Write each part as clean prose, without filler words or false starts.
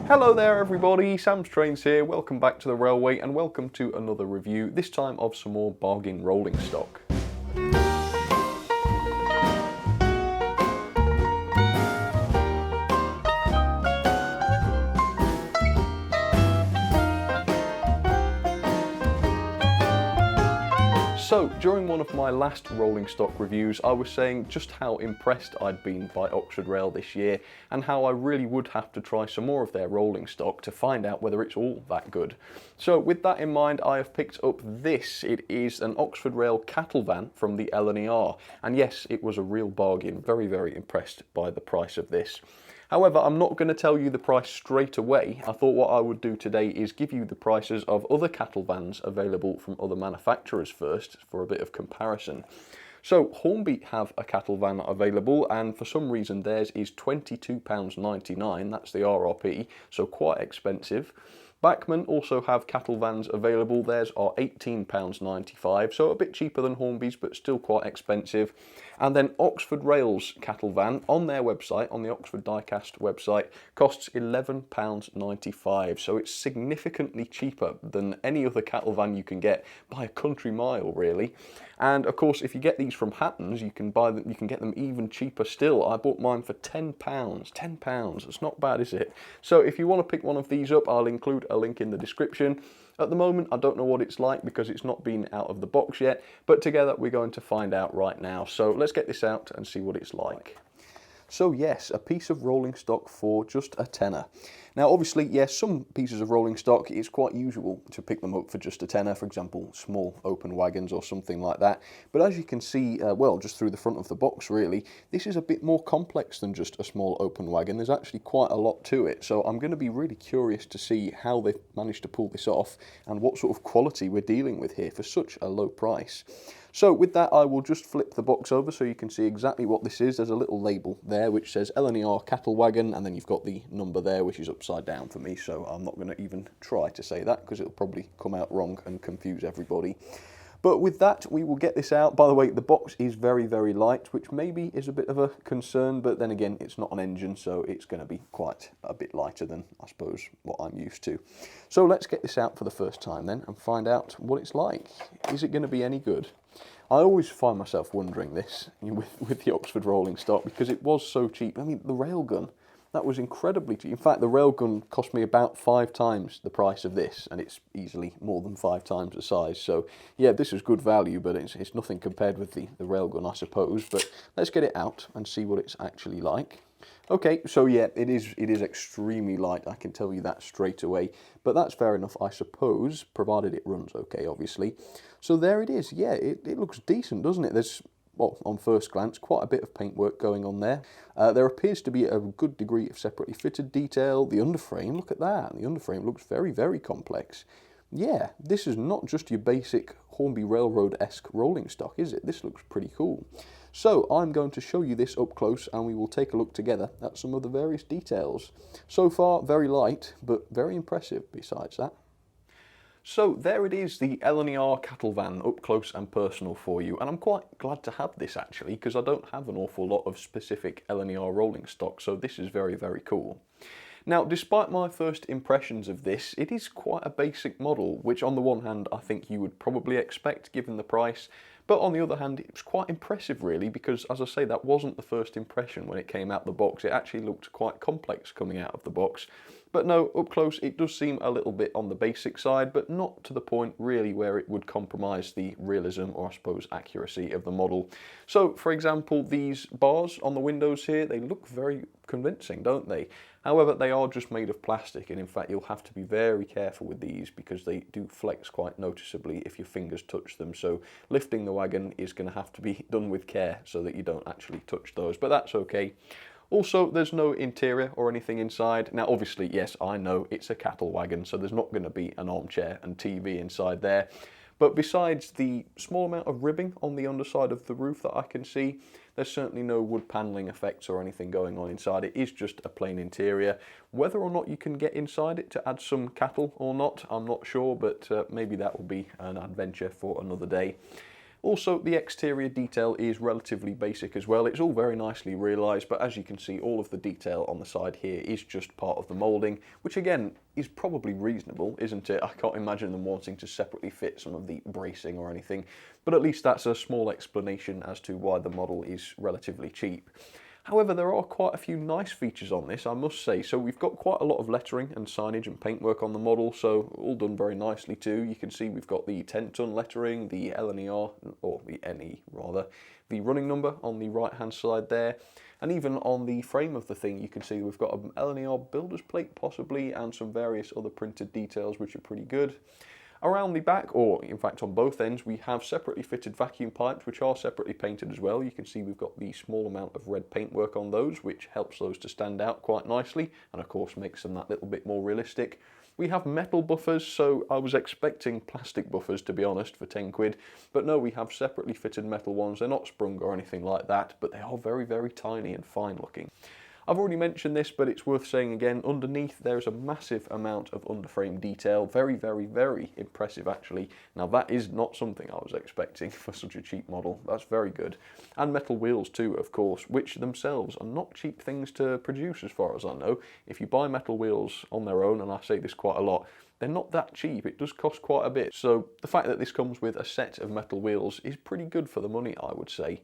Hello there everybody, Sam's Trains here, welcome back to the railway and welcome to another review, this time of some more bargain rolling stock. So, during one of my last rolling stock reviews, I was saying just how impressed I'd been by Oxford Rail this year and how I really would have to try some more of their rolling stock to find out whether it's all that good. So with that in mind, I have picked up this. It is an Oxford Rail cattle van from the L&ER, and yes, it was a real bargain. Very, very impressed by the price of this. However, I'm not going to tell you the price straight away. I thought what I would do today is give you the prices of other cattle vans available from other manufacturers first for a bit of comparison. So Hornby have a cattle van available, and for some reason theirs is £22.99, that's the RRP, so quite expensive. Bachmann also have cattle vans available, theirs are £18.95, so a bit cheaper than Hornby's but still quite expensive. And then Oxford Rail's cattle van on their website, on the Oxford Diecast website, costs £11.95, so it's significantly cheaper than any other cattle van you can get by a country mile really. And of course, if you get these from Hatton's, you can buy them, you can get them even cheaper still. I bought mine for £10. £10, it's not bad, is it? So if you want to pick one of these up, I'll include a link in the description. At the moment, I don't know what it's like because it's not been out of the box yet, but together we're going to find out right now. So let's get this out and see what it's like. So yes, a piece of rolling stock for just a tenner. Now obviously, yes, some pieces of rolling stock, it's quite usual to pick them up for just a tenner, for example, small open wagons or something like that. But as you can see, well, just through the front of the box really, this is a bit more complex than just a small open wagon. There's actually quite a lot to it. So I'm going to be really curious to see how they've managed to pull this off and what sort of quality we're dealing with here for such a low price. So with that, I will just flip the box over so you can see exactly what this is. There's a little label there which says L&ER cattle wagon, and then you've got the number there which is upside down for me, so I'm not going to even try to say that because it'll probably come out wrong and confuse everybody. But with that, we will get this out. By the way, the box is very, very light, which maybe is a bit of a concern, but then again, it's not an engine, so it's going to be quite a bit lighter than, I suppose, what I'm used to. So let's get this out for the first time then and find out what it's like. Is it going to be any good? I always find myself wondering this with the Oxford rolling stock because it was so cheap. I mean, the railgun, that was incredibly cheap. In fact, the railgun cost me about 5 times the price of this, and it's easily more than 5 times the size. So yeah, this is good value, but it's nothing compared with the railgun, I suppose. But let's get it out and see what it's actually like. Okay, so yeah, it is extremely light, I can tell you that straight away, but that's fair enough, I suppose, provided it runs okay, obviously. So there it is. Yeah, it looks decent, doesn't it? There's, well, on first glance, quite a bit of paintwork going on there. There appears to be a good degree of separately fitted detail. The underframe, look at that, the underframe looks very, very complex. Yeah, this is not just your basic Hornby Railroad-esque rolling stock, is it? This looks pretty cool. So I'm going to show you this up close and we will take a look together at some of the various details. So far, very light, but very impressive besides that. So there it is, the L&ER cattle van up close and personal for you, and I'm quite glad to have this actually because I don't have an awful lot of specific L&ER rolling stock, so this is very, very cool. Now, despite my first impressions of this, it is quite a basic model, which on the one hand I think you would probably expect given the price, but on the other hand it's quite impressive really because, as I say, that wasn't the first impression when it came out the box. It actually looked quite complex coming out of the box. But no, up close it does seem a little bit on the basic side, but not to the point really where it would compromise the realism or I suppose accuracy of the model. So for example, these bars on the windows here, they look very convincing, don't they? However, they are just made of plastic, and in fact you'll have to be very careful with these because they do flex quite noticeably if your fingers touch them. So lifting the wagon is going to have to be done with care so that you don't actually touch those, but that's okay. Also, there's no interior or anything inside. Now obviously, yes, I know it's a cattle wagon, so there's not going to be an armchair and TV inside there. But besides the small amount of ribbing on the underside of the roof that I can see, there's certainly no wood panelling effects or anything going on inside. It is just a plain interior. Whether or not you can get inside it to add some cattle or not, I'm not sure, but maybe that will be an adventure for another day. Also, the exterior detail is relatively basic as well. It's all very nicely realised, but as you can see, all of the detail on the side here is just part of the moulding, which again is probably reasonable, isn't it? I can't imagine them wanting to separately fit some of the bracing or anything, but at least that's a small explanation as to why the model is relatively cheap. However, there are quite a few nice features on this, I must say. So we've got quite a lot of lettering and signage and paintwork on the model, so all done very nicely too. You can see we've got the 10-ton lettering, the LNER, or the NE rather, the running number on the right hand side there. And even on the frame of the thing, you can see we've got an LNER builder's plate possibly, and some various other printed details which are pretty good. Around the back, or in fact on both ends, we have separately fitted vacuum pipes which are separately painted as well. You can see we've got the small amount of red paintwork on those, which helps those to stand out quite nicely and of course makes them that little bit more realistic. We have metal buffers, so I was expecting plastic buffers to be honest for 10 quid, but no, we have separately fitted metal ones. They're not sprung or anything like that, but they are very, very tiny and fine looking. I've already mentioned this, but it's worth saying again, underneath there's a massive amount of underframe detail. Very, very, very impressive actually. Now that is not something I was expecting for such a cheap model. That's very good. And metal wheels too, of course, which themselves are not cheap things to produce as far as I know. If you buy metal wheels on their own, and I say this quite a lot, they're not that cheap. It does cost quite a bit. So the fact that this comes with a set of metal wheels is pretty good for the money, I would say.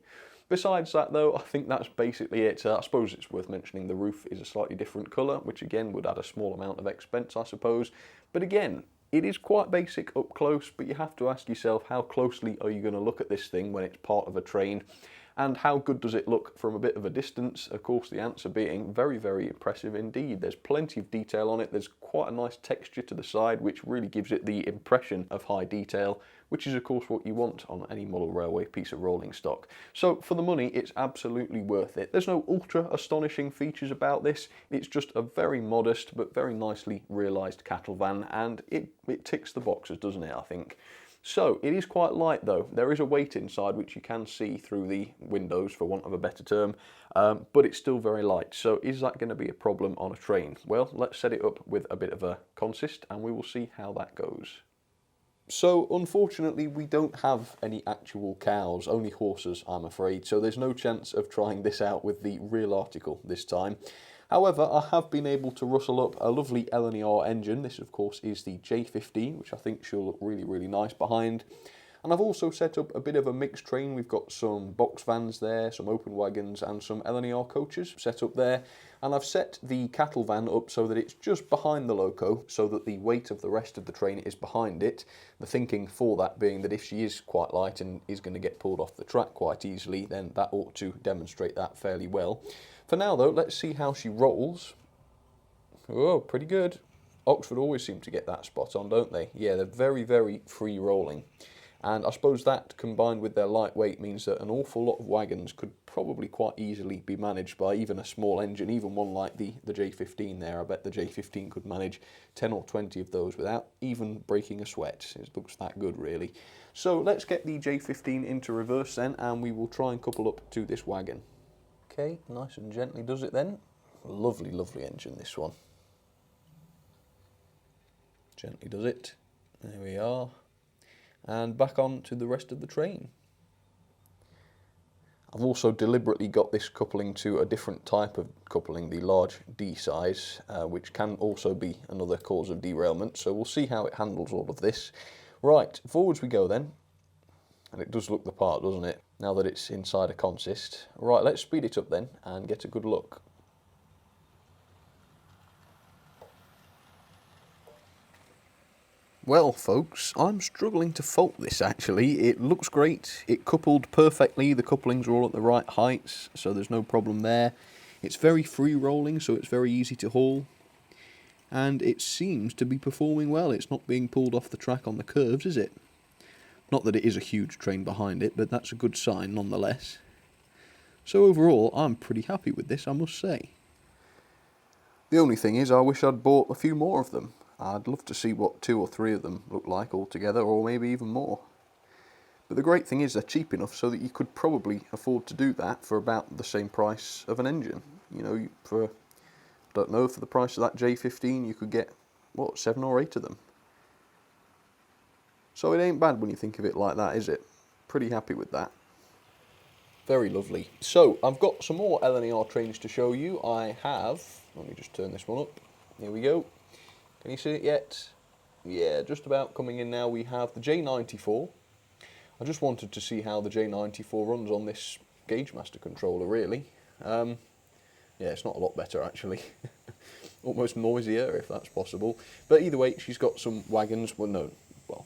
Besides that though, I think that's basically it. I suppose it's worth mentioning the roof is a slightly different colour, which again would add a small amount of expense, I suppose. But again, it is quite basic up close, but you have to ask yourself, how closely are you going to look at this thing when it's part of a train? And how good does it look from a bit of a distance? Of course, the answer being very, very impressive indeed. There's plenty of detail on it. There's quite a nice texture to the side, which really gives it the impression of high detail, which is of course what you want on any model railway piece of rolling stock. So for the money, it's absolutely worth it. There's no ultra astonishing features about this. It's just a very modest but very nicely realised cattle van, and it ticks the boxes, doesn't it, I think. So it is quite light though. There is a weight inside which you can see through the windows, for want of a better term, but it's still very light. So is that going to be a problem on a train? Well, let's set it up with a bit of a consist and we will see how that goes. So unfortunately we don't have any actual cows, only horses I'm afraid, so there's no chance of trying this out with the real article this time. However, I have been able to rustle up a lovely LNER engine. This of course is the J15, which I think should look really, really nice behind. And I've also set up a bit of a mixed train. We've got some box vans there, some open wagons and some LNER coaches set up there. And I've set the cattle van up so that it's just behind the loco, so that the weight of the rest of the train is behind it. The thinking for that being that if she is quite light and is going to get pulled off the track quite easily, then that ought to demonstrate that fairly well. For now though, let's see how she rolls. Oh, pretty good. Oxford always seem to get that spot on, don't they? Yeah, they're very, very free rolling. And I suppose that, combined with their lightweight, means that an awful lot of wagons could probably quite easily be managed by even a small engine, even one like the J15 there. I bet the J15 could manage 10 or 20 of those without even breaking a sweat. It looks that good, really. So let's get the J15 into reverse then, and we will try and couple up to this wagon. Okay, nice and gently does it then. Lovely, lovely engine, this one. Gently does it. There we are. And back on to the rest of the train. I've also deliberately got this coupling to a different type of coupling, the large D size, which can also be another cause of derailment. So we'll see how it handles all of this. Right, forwards we go then. And it does look the part, doesn't it? Now that it's inside a consist. Right, let's speed it up then and get a good look. Well folks, I'm struggling to fault this actually. It looks great, it coupled perfectly, the couplings are all at the right heights, so there's no problem there. It's very free rolling, so it's very easy to haul. And it seems to be performing well. It's not being pulled off the track on the curves, is it? Not that it is a huge train behind it, but that's a good sign nonetheless. So overall, I'm pretty happy with this, I must say. The only thing is, I wish I'd bought a few more of them. I'd love to see what 2 or 3 of them look like altogether, or maybe even more. But the great thing is they're cheap enough so that you could probably afford to do that for about the same price of an engine. You know, for, I don't know, for the price of that J15 you could get, what, 7 or 8 of them. So it ain't bad when you think of it like that, is it? Pretty happy with that. Very lovely. So, I've got some more LNER trains to show you. I have, let me just turn this one up. Here we go. Can you see it yet? Yeah, just about coming in now. We have the J94. I just wanted to see how the J94 runs on this Gauge Master controller, really. Yeah, it's not a lot better, actually. Almost noisier, if that's possible. But either way, she's got some wagons, well,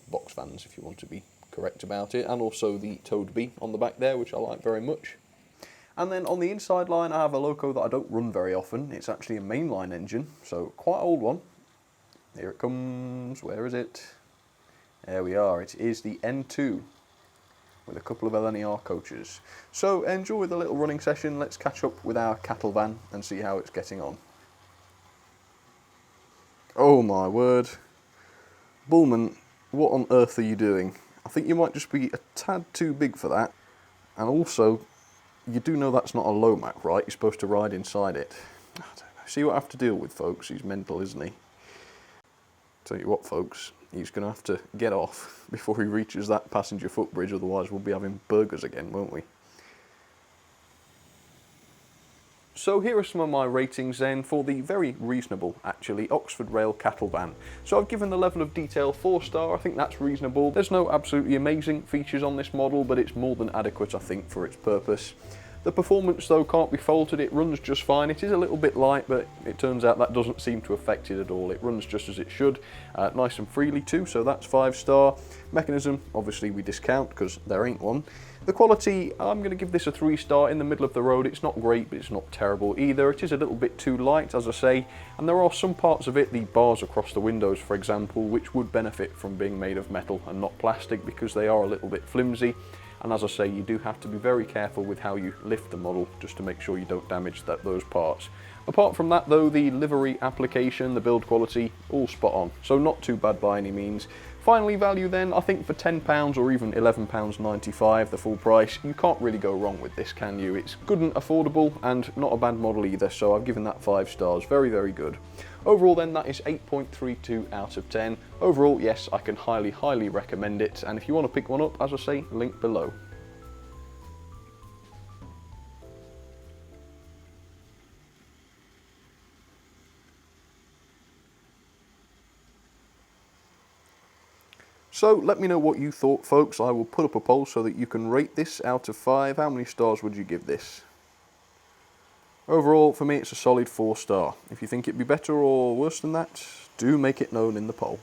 box fans, if you want to be correct about it, and also the Toadby on the back there, which I like very much. And then on the inside line, I have a loco that I don't run very often. It's actually a mainline engine, so quite an old one. Here it comes. Where is it? There we are. It is the N2 with a couple of LNER coaches. So enjoy the little running session. Let's catch up with our cattle van and see how it's getting on. Oh my word. Bullman, what on earth are you doing? I think you might just be a tad too big for that. And also, you do know that's not a Lomac, right? You're supposed to ride inside it. I don't know. See what I have to deal with, folks. He's mental, isn't he? Tell you what, folks, he's going to have to get off before he reaches that passenger footbridge, otherwise we'll be having burgers again, won't we? So here are some of my ratings then for the very reasonable, actually, Oxford Rail cattle van. So I've given the level of detail 4-star, I think that's reasonable. There's no absolutely amazing features on this model, but it's more than adequate, I think, for its purpose. The performance, though, can't be faulted. It runs just fine. It is a little bit light, but it turns out that doesn't seem to affect it at all. It runs just as it should, nice and freely too, so that's 5-star. Mechanism, obviously we discount because there ain't one. The quality, I'm going to give this a 3-star. In the middle of the road, it's not great, but it's not terrible either. It is a little bit too light, as I say, and there are some parts of it, the bars across the windows, for example, which would benefit from being made of metal and not plastic because they are a little bit flimsy. And as I say, you do have to be very careful with how you lift the model just to make sure you don't damage those parts. Apart from that though, the livery application, the build quality, all spot on. So not too bad by any means. Finally, value then, I think for £10 or even £11.95, the full price, you can't really go wrong with this, can you? It's good and affordable and not a bad model either, so I've given that 5 stars. Very, very good. Overall then, that is 8.32 out of 10. Overall, yes, I can highly, highly recommend it, and if you want to pick one up, as I say, link below. So let me know what you thought, folks. I will put up a poll so that you can rate this out of 5. How many stars would you give this? Overall, for me, it's a solid 4-star. If you think it'd be better or worse than that, do make it known in the poll.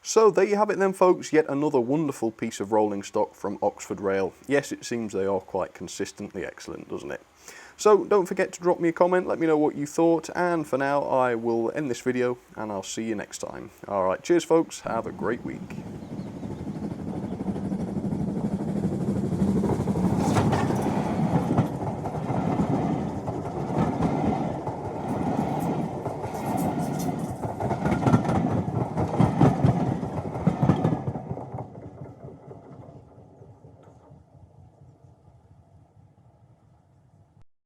So there you have it then, folks, yet another wonderful piece of rolling stock from Oxford Rail. Yes, it seems they are quite consistently excellent, doesn't it? So don't forget to drop me a comment, let me know what you thought, and for now I will end this video and I'll see you next time. Alright, cheers folks, have a great week.